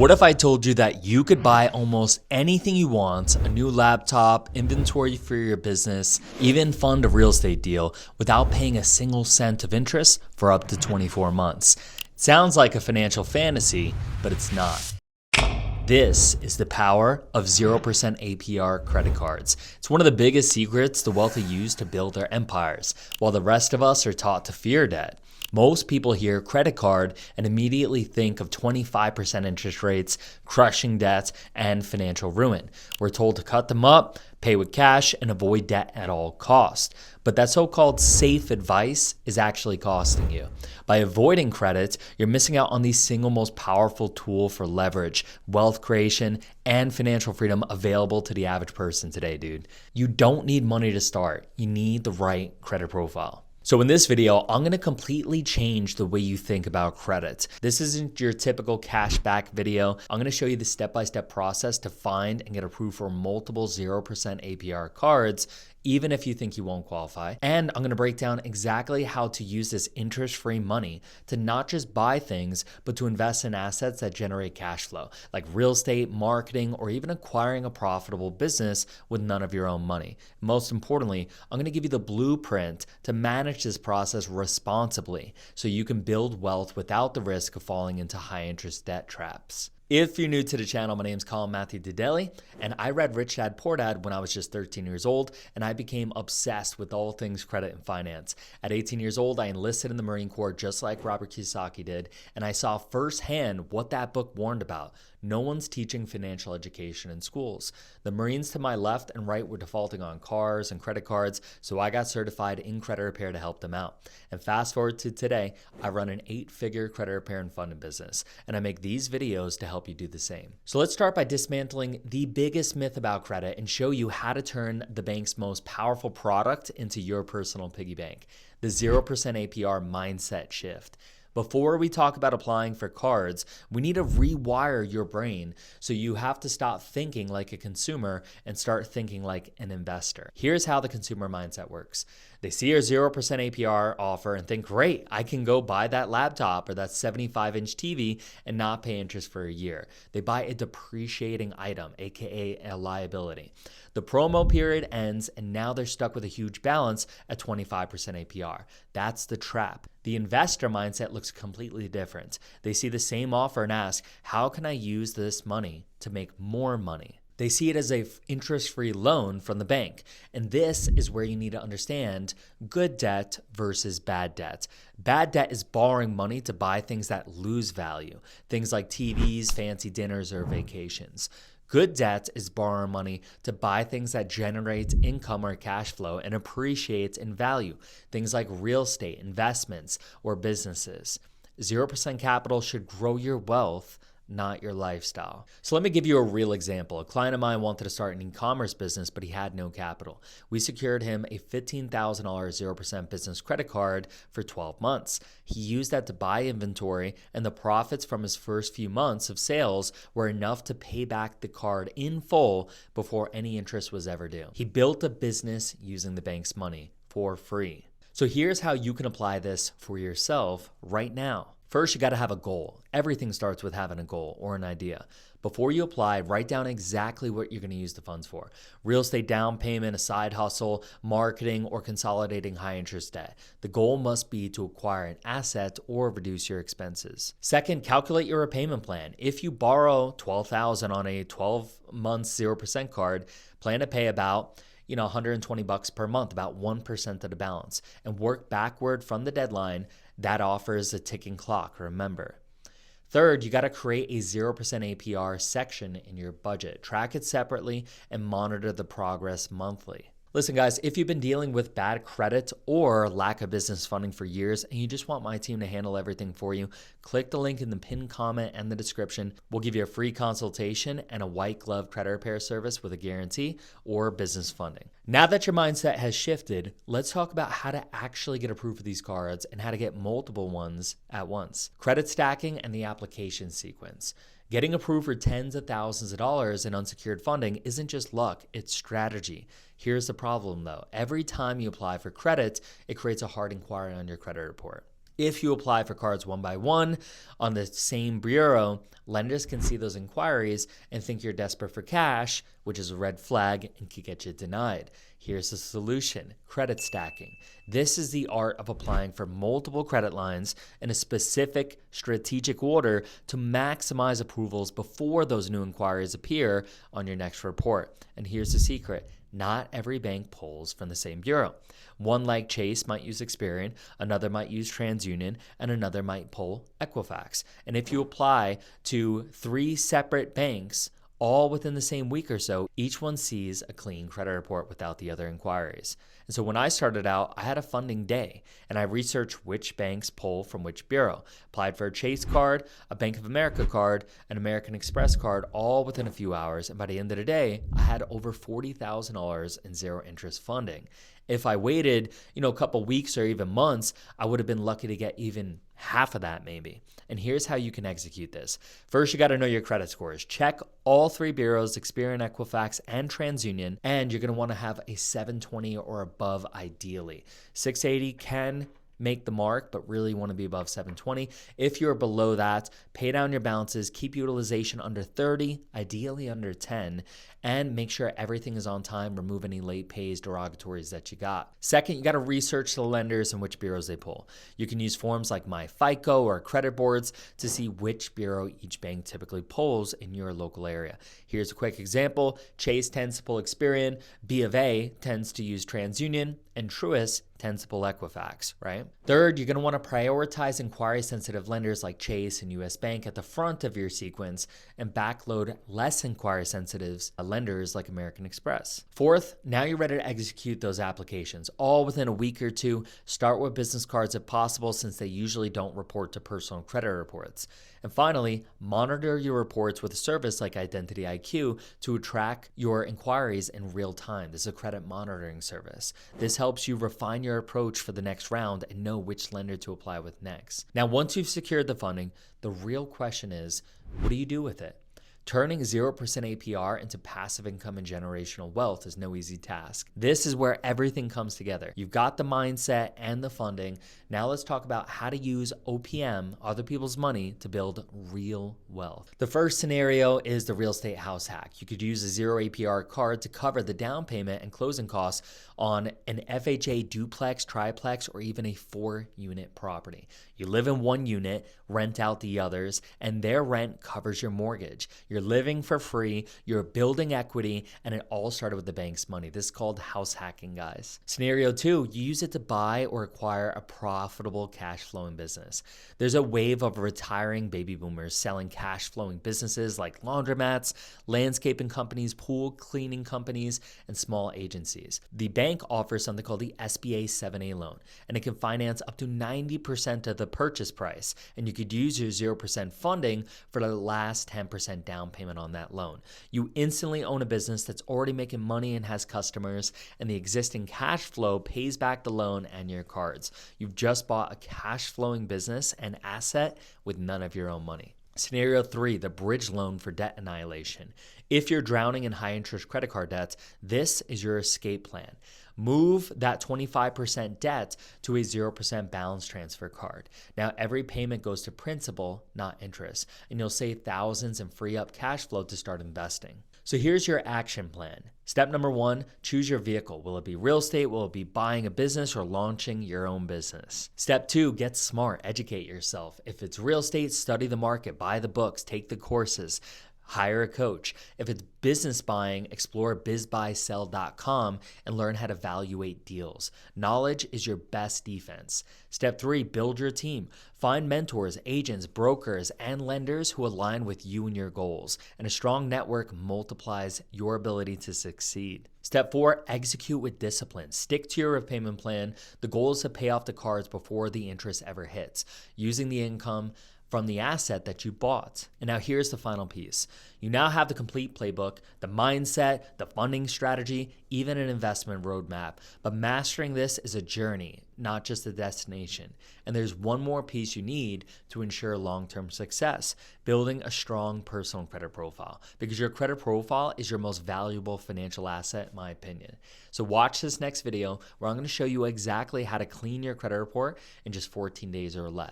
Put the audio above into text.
What if I told you that you could buy almost anything you want, a new laptop, inventory for your business, even fund a real estate deal without paying a single cent of interest for up to 24 months? It sounds like a financial fantasy, but it's not. This is the power of 0% APR credit cards. It's one of the biggest secrets the wealthy use to build their empires, while the rest of us are taught to fear debt. Most people hear credit card and immediately think of 25% interest rates, crushing debts, and financial ruin. We're told to cut them up, pay with cash, and avoid debt at all costs. But that so-called safe advice is actually costing you. By avoiding credit, you're missing out on the single most powerful tool for leverage, wealth creation, and financial freedom available to the average person today, dude. You don't need money to start. You need the right credit profile. So in this video, I'm going to completely change the way you think about credit. This isn't your typical cashback video. I'm going to show you the step-by-step process to find and get approved for multiple 0% APR cards, even if you think you won't qualify. And I'm going to break down exactly how to use this interest-free money to not just buy things, but to invest in assets that generate cash flow, like real estate, marketing, or even acquiring a profitable business with none of your own money. Most importantly, I'm going to give you the blueprint to manage this process responsibly so you can build wealth without the risk of falling into high-interest debt traps. If you're new to the channel, my name is Colin and I read Rich Dad Poor Dad when I was just 13 years old, and I became obsessed with all things credit and finance. At 18 years old, I enlisted in the Marine Corps just like Robert Kiyosaki did, and I saw firsthand what that book warned about. No one's teaching financial education in schools. The Marines to my left and right were defaulting on cars and credit cards, so I got certified in credit repair to help them out. And fast forward to today, I run an 8-figure credit repair and funding business, and I make these videos to help you do the same. So let's start by dismantling the biggest myth about credit and show you how to turn the bank's most powerful product into your personal piggy bank, the 0% APR mindset shift. Before we talk about applying for cards, we need to rewire your brain so you have to stop thinking like a consumer and start thinking like an investor. Here's how the consumer mindset works. They see a 0% APR offer and think, great, I can go buy that laptop or that 75-inch TV and not pay interest for a year. They buy a depreciating item, aka a liability. The promo period ends and now they're stuck with a huge balance at 25% APR. That's the trap. The investor mindset looks completely different. They see the same offer and ask, how can I use this money to make more money? They see it as an interest-free loan from the bank. And this is where you need to understand good debt versus bad debt. Bad debt is borrowing money to buy things that lose value, things like TVs, fancy dinners, or vacations. Good debt is borrowing money to buy things that generate income or cash flow and appreciates in value, things like real estate, investments, or businesses. 0% capital should grow your wealth, not your lifestyle. So let me give you a real example. A client of mine wanted to start an e-commerce business, but he had no capital. We secured him a $15,000 0% business credit card for 12 months. He used that to buy inventory, and the profits from his first few months of sales were enough to pay back the card in full before any interest was ever due. He built a business using the bank's money for free. So here's how you can apply this for yourself right now. First, you got to have a goal. Everything starts with having a goal or an idea. Before you apply, write down exactly what you're going to use the funds for. Real estate down payment, a side hustle, marketing, or consolidating high interest debt. The goal must be to acquire an asset or reduce your expenses. Second, calculate your repayment plan. If you borrow $12,000 on a 12-month 0% card, plan to pay about $120 per month, about 1% of the balance, and work backward from the deadline. That offers a ticking clock, remember. Third, you got to create a 0% APR section in your budget. Track it separately and monitor the progress monthly. Listen, guys, if you've been dealing with bad credit or lack of business funding for years and you just want my team to handle everything for you, click the link in the pinned comment and the description. We'll give you a free consultation and a white glove credit repair service with a guarantee or business funding. Now that your mindset has shifted, let's talk about how to actually get approved for these cards and how to get multiple ones at once. Credit stacking and the application sequence. Getting approved for tens of thousands of dollars in unsecured funding isn't just luck, it's strategy. Here's the problem though. Every time you apply for credit, it creates a hard inquiry on your credit report. If you apply for cards one by one on the same bureau, lenders can see those inquiries and think you're desperate for cash, which is a red flag and could get you denied. Here's the solution: credit stacking. This is the art of applying for multiple credit lines in a specific strategic order to maximize approvals before those new inquiries appear on your next report. And here's the secret: not every bank pulls from the same bureau. One, like Chase, might use Experian, another might use TransUnion, and another might pull Equifax. And if you apply to 3 separate banks, all within the same week or so, each one sees a clean credit report without the other inquiries. And so when I started out, I had a funding day, and I researched which banks pull from which bureau. Applied for a Chase card, a Bank of America card, an American Express card, all within a few hours. And by the end of the day, I had over $40,000 in zero interest funding. If I waited, a couple weeks or even months, I would have been lucky to get even half of that maybe. And here's how you can execute this. First, you got to know your credit scores. Check all 3 bureaus, Experian, Equifax, and TransUnion, and you're going to want to have a 720 or above ideally. 680 can make the mark, but really want to be above 720. If you're below that, pay down your balances, keep utilization under 30, ideally under 10, and make sure everything is on time. Remove any late pays, derogatories that you got. Second, you got to research the lenders and which bureaus they pull. You can use forums like MyFICO or credit boards to see which bureau each bank typically pulls in your local area. Here's a quick example. Chase tends to pull Experian, B of A tends to use TransUnion, and Truist tends to pull Equifax, right? Third, you're going to want to prioritize inquiry-sensitive lenders like Chase and US Bank at the front of your sequence and backload less inquiry-sensitive lenders like American Express. Fourth, now you're ready to execute those applications, all within a week or two. Start with business cards if possible, since they usually don't report to personal credit reports. And finally, monitor your reports with a service like IdentityIQ to track your inquiries in real time. This is a credit monitoring service. This helps you refine your approach for the next round and know which lender to apply with next. Now, once you've secured the funding, the real question is, what do you do with it? Turning 0% APR into passive income and generational wealth is no easy task. This is where everything comes together. You've got the mindset and the funding. Now let's talk about how to use OPM, other people's money, to build real wealth. The first scenario is the real estate house hack. You could use a 0 APR card to cover the down payment and closing costs on an FHA duplex, triplex, or even a 4-unit property. You live in one unit, rent out the others, and their rent covers your mortgage. You're living for free, you're building equity, and it all started with the bank's money. This is called house hacking, guys. Scenario 2, you use it to buy or acquire a profitable cash flowing business. There's a wave of retiring baby boomers selling cash flowing businesses like laundromats, landscaping companies, pool cleaning companies, and small agencies. The bank offers something called the SBA 7A loan, and it can finance up to 90% of the purchase price. And you could use your 0% funding for the last 10% down payment on that loan. You instantly own a business that's already making money and has customers, and the existing cash flow pays back the loan and your cards. You've just bought a cash flowing business and asset with none of your own money. Scenario 3, the bridge loan for debt annihilation. If you're drowning in high interest credit card debts, this is your escape plan. Move that 25% debt to a 0% balance transfer card. Now, every payment goes to principal, not interest, and you'll save thousands and free up cash flow to start investing. So here's your action plan. Step number 1, choose your vehicle. Will it be real estate? Will it be buying a business or launching your own business? Step 2, get smart, educate yourself. If it's real estate, study the market, buy the books, take the courses, hire a coach. If it's business buying, explore bizbuysell.com and learn how to evaluate deals. Knowledge is your best defense. Step 3, build your team. Find mentors, agents, brokers, and lenders who align with you and your goals. And a strong network multiplies your ability to succeed. Step 4, execute with discipline. Stick to your repayment plan. The goal is to pay off the cards before the interest ever hits. Using the income from the asset that you bought. And now here's the final piece. You now have the complete playbook, the mindset, the funding strategy, even an investment roadmap. But mastering this is a journey, not just a destination. And there's one more piece you need to ensure long-term success, building a strong personal credit profile, because your credit profile is your most valuable financial asset, in my opinion. So watch this next video where I'm going to show you exactly how to clean your credit report in just 14 days or less.